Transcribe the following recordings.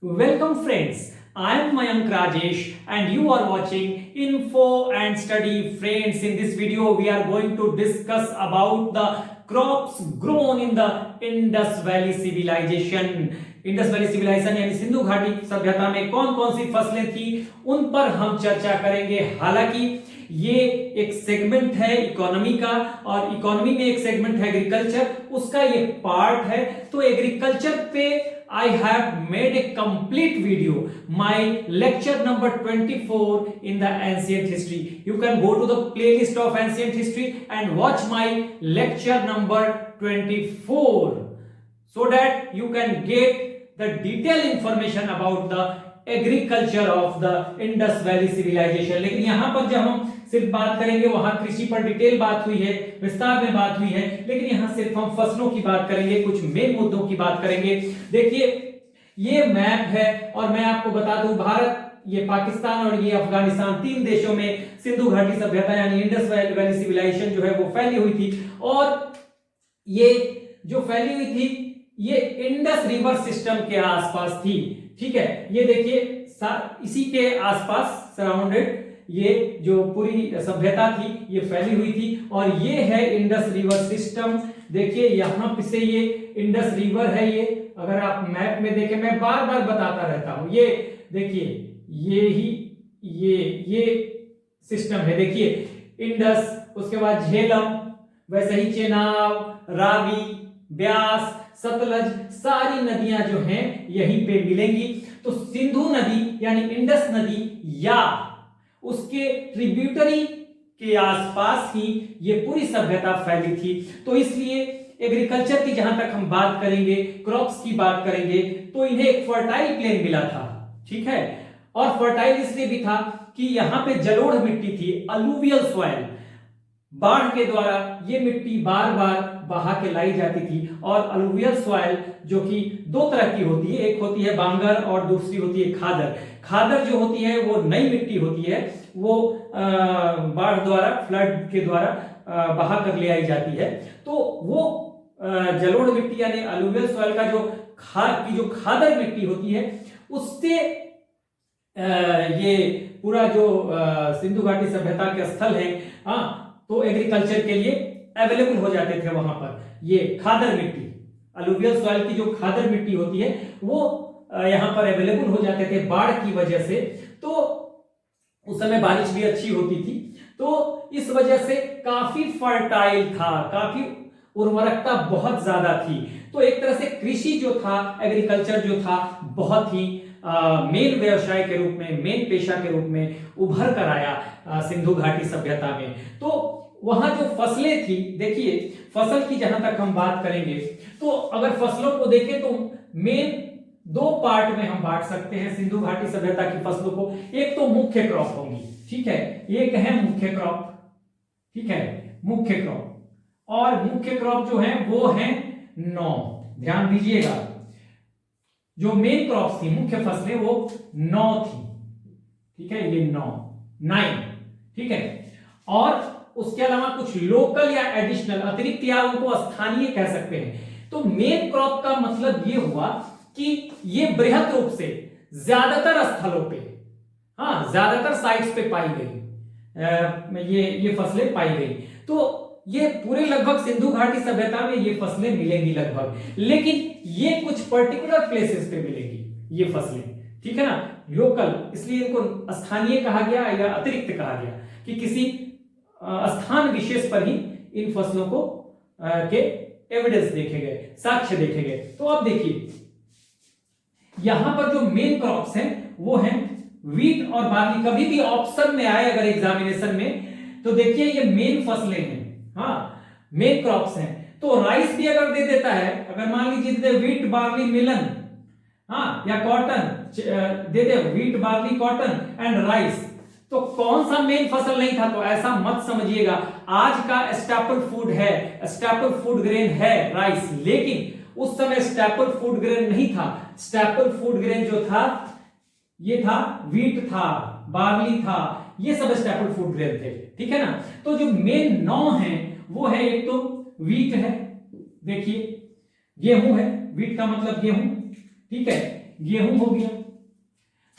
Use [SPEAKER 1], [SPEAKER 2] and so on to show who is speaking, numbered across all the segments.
[SPEAKER 1] Welcome friends, I am Mayank Rajesh and you are watching Info and Study. Friends, in this video we are going to discuss about the crops grown in the Indus Valley Civilization. Indus Valley Civilization यानी सिंधु घाटी सभ्यता में कौन कौन सी फसलें थी उन पर हम चर्चा करेंगे। हालांकि ये एक सेगमेंट है इकोनॉमी का और इकोनॉमी में एक सेगमेंट है एग्रीकल्चर, उसका ये पार्ट है। तो एग्रीकल्चर पे I have made a complete video, my lecture number 24 in the ancient history. You can go to the playlist of ancient history and watch my lecture number 24 so that you can get the detailed information about the agriculture of the Indus Valley Civilization. लेकिन यहां पर जब हम सिर्फ बात करेंगे, वहां कृषि पर डिटेल बात हुई है, विस्तार में बात हुई है, लेकिन यहां सिर्फ हम फसलों की बात करेंगे, कुछ मेन मुद्दों की बात करेंगे। देखिए ये मैप है और मैं आपको बता दूं भारत, ये पाकिस्तान और ये अफगानिस्तान, तीन देशों में सिंधु घाटी सभ्यता यानी इंडस वैली सिविलाइजेशन जो है वो फैली हुई थी। और ये जो फैली हुई थी ये इंडस रिवर सिस्टम के आसपास थी। ठीक है, ये देखिए इसी के आसपास सराउंडेड ये जो पूरी सभ्यता थी ये फैली हुई थी। और ये है इंडस रिवर सिस्टम। देखिए यहां पे से ये इंडस रिवर है। ये अगर आप मैप में देखें, मैं बार बार बताता रहता हूं, ये देखिए ये सिस्टम है। देखिए इंडस, उसके बाद झेलम, वैसे ही चेनाब, रावी, ब्यास, सतलज, सारी नदियां जो हैं यहीं पे मिलेंगी। तो सिंधु नदी यानी इंडस नदी या उसके ट्रिब्यूटरी के आसपास ही ये पूरी सभ्यता फैली थी। तो इसलिए एग्रीकल्चर की जहां तक हम बात करेंगे, क्रॉप्स की बात करेंगे, तो इन्हें एक फर्टाइल प्लेन मिला था। ठीक है, और फर्टाइल इसलिए भी था कि यहां पे जलोढ़ मिट्टी थी, अलूवियल सॉइल। बाढ़ के द्वारा ये मिट्टी बार बार बहा के लाई जाती थी। और अलूवियल सॉइल जो कि दो तरह की होती है, एक होती है बांगर और दूसरी होती है खादर। खादर जो होती है वो नई मिट्टी होती है, वो बाढ़ द्वारा, फ्लड के द्वारा बहा कर ले आई जाती है। तो वो जलोढ़ मिट्टी यानी अलूवियल सॉइल का जो खादर मिट्टी होती है उससे ये पूरा जो सिंधु घाटी सभ्यता के स्थल है, तो एग्रीकल्चर के लिए अवेलेबल हो जाते थे। वहां पर ये खादर मिट्टी, अलूवियल सॉइल की जो खादर मिट्टी होती है वो यहां पर अवेलेबल हो जाते थे बाढ़ की वजह से। तो उस समय बारिश भी अच्छी होती थी, तो इस वजह से काफी फर्टाइल था, काफी उर्वरकता बहुत ज्यादा थी। तो एक तरह से कृषि जो था, एग्रीकल्चर जो था, बहुत ही मेन व्यवसाय के रूप में, मेन पेशा के रूप में उभर कर आया सिंधु घाटी सभ्यता में। तो वहां जो फसलें थी, देखिए फसल की जहां तक हम बात करेंगे, तो अगर फसलों को देखें तो मेन दो पार्ट में हम बांट सकते हैं सिंधु घाटी सभ्यता की फसलों को। एक तो मुख्य क्रॉप होंगी, ठीक है, एक है मुख्य क्रॉप, ठीक है, मुख्य क्रॉप। और मुख्य क्रॉप जो है वो है 9, ध्यान दीजिएगा, जो मेन क्रॉप्स थी, मुख्य फसलें, वो 9 थी। ठीक है, ये 9, ठीक है। और उसके अलावा कुछ लोकल या एडिशनल, अतिरिक्त, या उनको स्थानीय कह सकते हैं। तो मेन क्रॉप का मतलब ये हुआ कि ये बृहद रूप से ज्यादातर स्थलों पे, ज्यादातर साइट्स पे पाई गई, ये फसलें पाई गई। तो ये पूरे लगभग सिंधु घाटी सभ्यता में ये फसलें मिलेंगी लगभग, लेकिन ये कुछ पर्टिकुलर प्लेसेस पे मिलेगी ये फसलें। ठीक है ना, लोकल, इसलिए इनको स्थानीय कहा गया या अतिरिक्त कहा गया कि किसी स्थान विशेष पर ही इन फसलों को के एविडेंस देखे गए, साक्ष्य देखे गए। तो अब देखिए यहां पर जो मेन क्रॉप्स हैं वो हैं व्हीट और बार्ली। कभी भी ऑप्शन में आए अगर एग्जामिनेशन में, तो देखिए ये मेन फसलें हैं, मेन क्रॉप्स हैं। तो राइस भी अगर दे देता है, अगर मान लीजिए व्हीट, बार्ली, मिलन, या cotton they they, wheat, barley, cotton and rice, तो कौन सा मेन फसल नहीं था? तो ऐसा मत समझिएगा। आज का स्टेपल फूड है, स्टेपल फूड ग्रेन है राइस, लेकिन उस समय स्टेपल फूड ग्रेन नहीं था। स्टेपल फूड ग्रेन जो था ये था व्हीट था, बार्ली था, ये सब स्टेपल फूड ग्रेन थे। ठीक है ना। तो जो मेन 9 है वो है, एक तो व्हीट है, देखिए गेहूं है, व्हीट का मतलब गेहूं, ठीक है। गेहूं हो गया,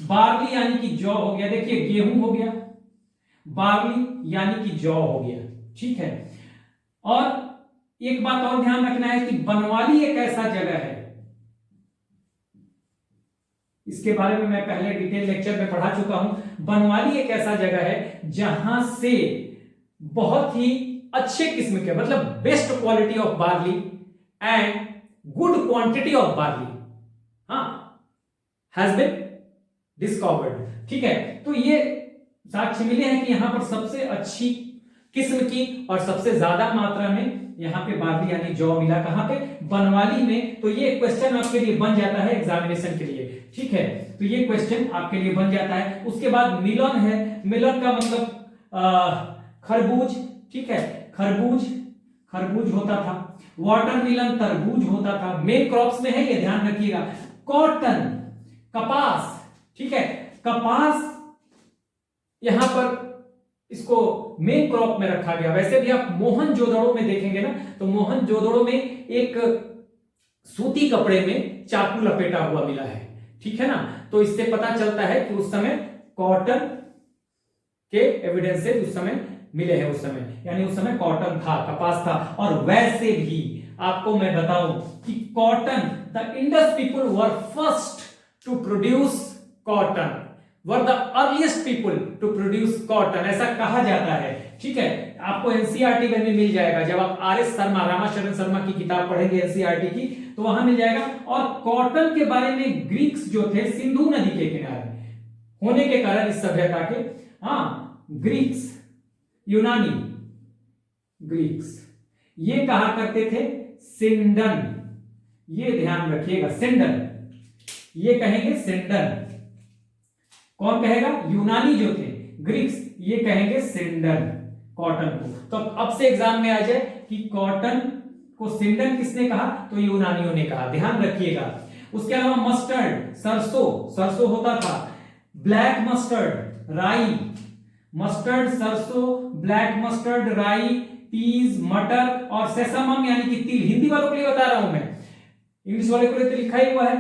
[SPEAKER 1] बार्ली यानी कि जौ हो गया, देखिए गेहूं हो गया, बार्ली यानी कि जौ हो गया, ठीक है। और एक बात और ध्यान रखना है कि बनवाली एक ऐसा जगह है, इसके बारे में मैं पहले डिटेल लेक्चर में पढ़ा चुका हूं। बनवाली एक ऐसा जगह है जहां से बहुत ही अच्छे किस्म के, मतलब best quality of barley and good quantity of barley has been discovered, ठीक है। तो ये साक्ष्य मिले हैं कि यहां पर सबसे अच्छी किस्म की और सबसे ज्यादा मात्रा में यहां पे बार्ली यानी जौ मिला, कहां पे? बनवाली में। तो ये क्वेश्चन आपके लिए बन जाता है एग्जामिनेशन के लिए, ठीक है। तो ये क्वेश्चन आपके लिए बन जाता है। उसके बाद मिलन है, मिलन का मतलब खरबूज, ठीक है, खरबूज होता था। वाटरमेलन तरबूज होता था। मेन क्रॉप्स में है, ये ध्यान रखिएगा। कॉटन कपास, ठीक है, कपास यहां पर इसको मेन क्रॉप में रखा गया। वैसे भी आप मोहनजोदड़ो में देखेंगे ना, तो मोहनजोदड़ो में एक सूती कपड़े में चाकू लपेटा हुआ मिला है, ठीक है ना। तो इससे पता चलता है कि उस समय कॉटन के एविडेंसेस उस समय मिले हैं, उस समय यानी उस समय कॉटन था, कपास था। और वैसे भी आपको मैं बताऊं कि cotton, the Indus people were first to produce cotton, were the earliest people to produce cotton, ऐसा कहा जाता है, ठीक है। आपको एनसीईआरटी में भी मिल जाएगा, जब आप आर.एस. शर्मा, रामाशरण शर्मा की किताब पढ़ेंगे एनसीईआरटी की, तो वहां मिल जाएगा। और कॉटन के बारे में ग्रीक्स जो थे, सिंधु नदी के किनारे होने के कारण इस सभ्यता के, ग्रीक्स, यूनानी ग्रीक्स, ये कहा करते थे सिंडन, ये ध्यान रखिएगा, सिंडन, ये कहेंगे सिंडन। कौन कहेगा? यूनानी जो थे ग्रीक्स, ये कहेंगे सिंडन कॉटन को। तो अब से एग्जाम में आ जाए कि कॉटन को सिंडन किसने कहा, तो यूनानियों ने कहा, ध्यान रखिएगा। उसके अलावा मस्टर्ड, सरसों होता था। ब्लैक मस्टर्ड, राई, मस्टर्ड, सरसों, ब्लैक मस्टर्ड, राई, पीज, मटर और सेसमम यानी कि तिल। हिंदी वालों के लिए बता रहा हूं मैं, इंग्लिश वाले के लिए तो लिखा ही हुआ है।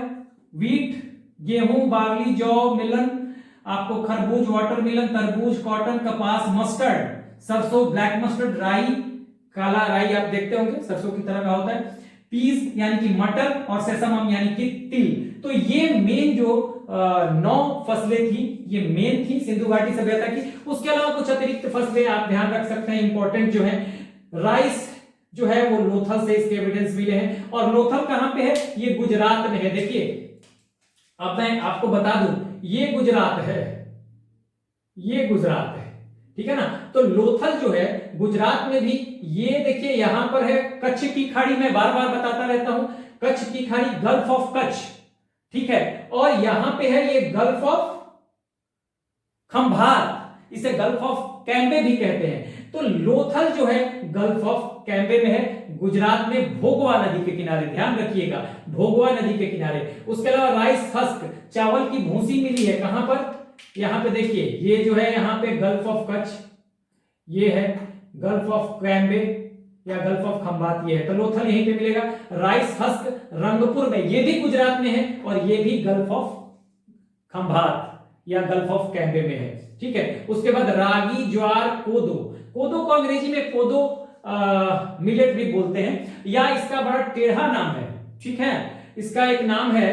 [SPEAKER 1] व्हीट, गेहूं, बार्ली, जौ, मिलन, आपको खरबूज, वाटरमेलन, तरबूज, कॉटन, कपास, मस्टर्ड, सरसों, ब्लैक मस्टर्ड, राई, काला राई आप देखते होंगे सरसों की तरह का होता है। पीस यानी कि मटर और सेसमम यानी कि तिल। तो ये मेन जो 9 फसलें थी, ये मेन थी सिंधु घाटी सभ्यता की। उसके अलावा कुछ अतिरिक्त फसलें आप ध्यान रख सकते हैं, इंपॉर्टेंट जो है। राइस जो है वो लोथल से इसके एविडेंस मिले हैं। और लोथल कहां पे है? ये गुजरात में है। देखिए अब मैं आपको बता दूं, ये गुजरात है, ये गुजरात है, ठीक है ना। तो लोथल जो है गुजरात में भी, ये देखिए यहां पर है कच्छ की खाड़ी, मैं बार बार बताता रहता हूं, कच्छ की खाड़ी, गल्फ ऑफ कच्छ, ठीक है। और यहां पे है ये गल्फ ऑफ खंभात, इसे गल्फ ऑफ कैम्बे भी कहते हैं। तो लोथल जो है गल्फ ऑफ कैम्बे में है, गुजरात में भोगवा नदी के किनारे, ध्यान रखिएगा, भोगवा नदी के किनारे। उसके अलावा राइस हस्क, चावल की भूसी मिली है, कहां पर? यहां पे देखिए, ये जो है यहां पे गल्फ ऑफ कच्छ, ये है गल्फ ऑफ कैम्बे या गल्फ ऑफ खंभात, ये है। तो लोथल यहीं पे मिलेगा। राइस हस्क रंगपुर में, ये भी गुजरात में है, और ये भी गल्फ ऑफ खंभात या गल्फ ऑफ कैम्बे में है, ठीक है। उसके बाद रागी, ज्वार, कोदो, कोदो को अंग्रेजी में कोदो मिलेट भी बोलते हैं, या इसका बड़ा टेढ़ा नाम है, ठीक है। इसका एक नाम है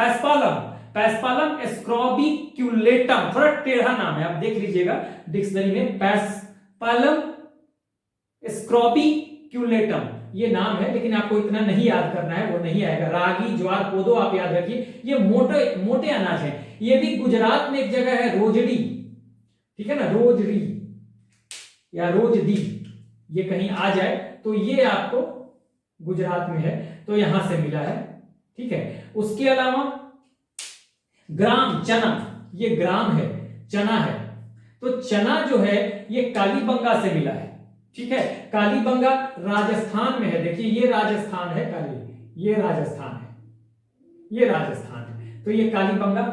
[SPEAKER 1] पैस्पालम एस्क्रोबिक्यूलेटम, थोड़ा टेढ़ा नाम है, आप देख लीजिएगा डिक्शनरी में, पैस्पालम एस्क्रोबिक्यूलेटम ये नाम है, लेकिन आपको इतना नहीं याद करना है, वो नहीं आएगा। रागी, ज्वार, कोदो आप याद रखिए, ये मोटे मोटे अनाज है। ये भी गुजरात में एक जगह है रोजड़ी, ठीक है ना, रोजड़ी या रोजदी, ये कहीं आ जाए तो ये आपको गुजरात में है, तो यहां से मिला है, ठीक है। उसके अलावा ग्राम, चना, ये ग्राम है, चना है। तो चना जो है ये कालीबंगा से मिला है, ठीक है। कालीबंगा राजस्थान में है, देखिए ये राजस्थान है, ये राजस्थान है, ये राजस्थान है। तो ये कालीबंगा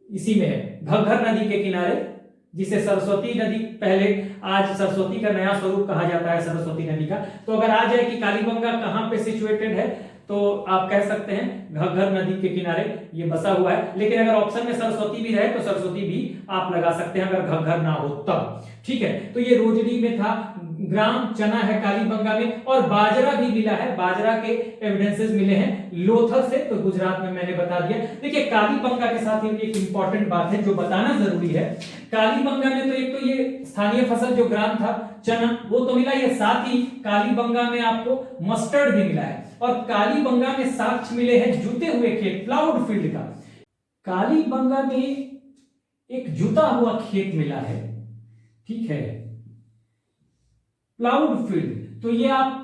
[SPEAKER 1] इसी में है, घग्गर नदी के किनारे, जिसे सरस्वती नदी, पहले आज सरस्वती का नया स्वरूप कहा जाता है सरस्वती नदी का। तो अगर आ जाए कि कालीबंगा कहां पे सिचुएटेड है, तो आप कह सकते हैं घग्घर नदी के किनारे ये बसा हुआ है। लेकिन अगर ऑप्शन में सरस्वती भी रहे तो सरस्वती भी आप लगा सकते हैं अगर घग्घर ना हो तब। ठीक है, तो ये रोजड़ी में था, ग्राम चना है कालीबंगा में, और बाजरा भी मिला है, बाजरा के एविडेंसेस मिले हैं लोथल से, तो गुजरात में मैंने बता दिया। देखिए कालीबंगा के साथ एक इंपॉर्टेंट बात है जो बताना जरूरी है। कालीबंगा में तो एक तो ये स्थानीय फसल जो ग्राम था चना वो तो मिला, ये साथ ही कालीबंगा में आपको मस्टर्ड भी मिला है, और कालीबंगा में साक्ष्य मिले हैं जुते हुए खेत, प्लाउड फील्ड का। कालीबंगा में एक जुता हुआ खेत मिला है, ठीक है, प्लाउड फील्ड। तो ये आप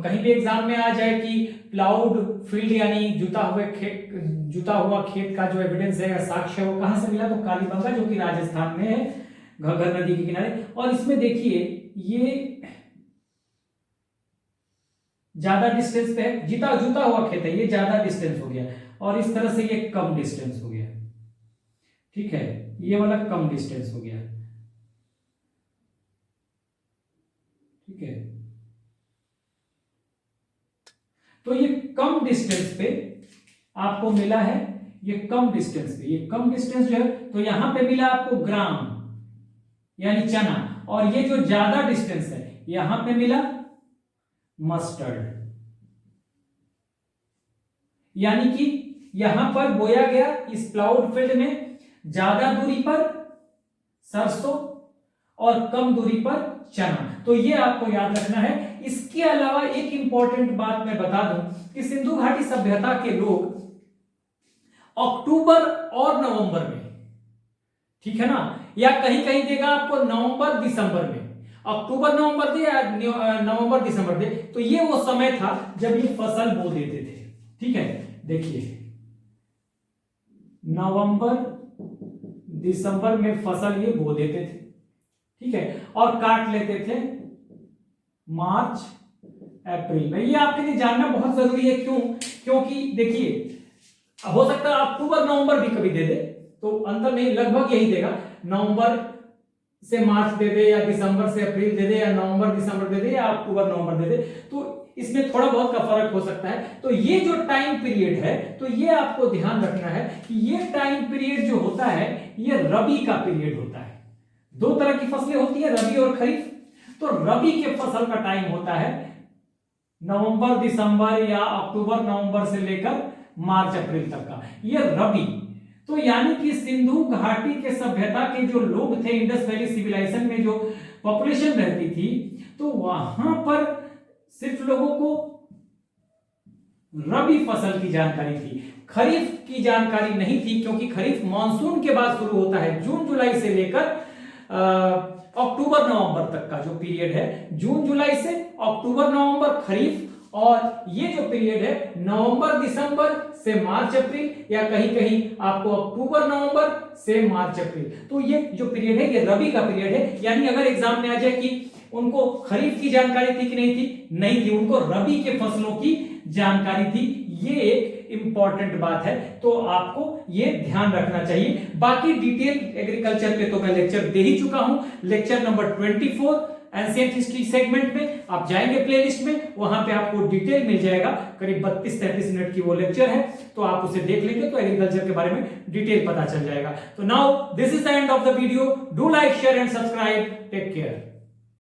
[SPEAKER 1] कहीं भी एग्जाम में आ जाए कि प्लाउड फील्ड यानी जुता हुआ खेत का जो एविडेंस है, साक्ष्य है, वो कहां से मिला, तो कालीबंगा जो कि राजस्थान में है, घग्घर नदी के किनारे। और इसमें देखिए ये ज्यादा डिस्टेंस पे है, जुता हुआ खेत है, ये ज्यादा डिस्टेंस हो गया, और इस तरह से ये कम डिस्टेंस हो गया। ठीक है, ये वाला कम डिस्टेंस हो गया। ठीक है, तो ये कम डिस्टेंस पे आपको मिला है, ये कम डिस्टेंस पे, ये कम डिस्टेंस जो है तो यहां पे मिला आपको ग्राम यानी चना, और ये जो ज्यादा डिस्टेंस है यहां पे मिला मस्टर्ड, यानी कि यहां पर बोया गया इस प्लाउड फील्ड में ज्यादा दूरी पर सरसों और कम दूरी पर चना। तो ये आपको याद रखना है। इसके अलावा एक इंपॉर्टेंट बात मैं बता दूं कि सिंधु घाटी सभ्यता के लोग अक्टूबर और नवंबर में, ठीक है ना, या कहीं कहीं देगा आपको नवंबर दिसंबर में, अक्टूबर नवंबर दे या नवंबर दिसंबर दे, तो ये वो समय था जब ये फसल बो देते थे। ठीक है, देखिए नवंबर दिसंबर में फसल ये बो देते थे, ठीक है, और काट लेते थे मार्च अप्रैल में। ये आपके लिए जानना बहुत जरूरी है। क्यों? क्योंकि देखिए हो सकता है अक्टूबर नवंबर भी कभी दे दे, तो अंतर नहीं, लगभग यही देगा, नवंबर से मार्च दे दे, या दिसंबर से अप्रैल दे दे, या नवंबर दिसंबर दे दे, या अक्टूबर नवंबर दे दे, तो इसमें थोड़ा बहुत का फर्क हो सकता है। तो ये जो टाइम पीरियड है, तो ये आपको ध्यान रखना है कि ये टाइम पीरियड जो होता है ये रबी का पीरियड होता है। दो तरह की फसलें होती है, रबी और खरीफ। तो रबी के फसल का टाइम होता है नवंबर दिसंबर या अक्टूबर नवंबर से लेकर मार्च अप्रैल तक का, ये रबी। तो यानी कि सिंधु घाटी के सभ्यता के जो लोग थे, इंडस वैली सिविलाइजेशन में जो पॉपुलेशन रहती थी, तो वहां पर सिर्फ लोगों को रबी फसल की जानकारी थी, खरीफ की जानकारी नहीं थी, क्योंकि खरीफ मानसून के बाद शुरू होता है। जून जुलाई से लेकर अक्टूबर नवंबर तक का जो पीरियड है, जून जुलाई से अक्टूबर नवंबर खरीफ, और ये जो पीरियड है नवंबर दिसंबर से मार्च अप्रैल, या कहीं कहीं आपको अक्टूबर नवंबर से मार्च अप्रैल, तो ये जो पीरियड है ये रबी का पीरियड है। यानी अगर एग्जाम में आ जाए कि उनको खरीफ की जानकारी थी कि नहीं थी, नहीं थी, उनको रबी के फसलों की जानकारी थी। ये एक इंपॉर्टेंट बात है, तो आपको ये ध्यान रखना चाहिए। बाकी डिटेल एग्रीकल्चर पे तो मैं लेक्चर दे ही चुका हूं, lecture number 24 ancient history segment में आप जाएंगे प्लेलिस्ट में, वहां पे आपको डिटेल मिल जाएगा, करीब 32-33 मिनट की वो लेक्चर है, तो आप उसे देख लेंगे तो एग्रीकल्चर के बारे में डिटेल पता चल जाएगा। तो now this is the end of the video, do like share and subscribe, take care.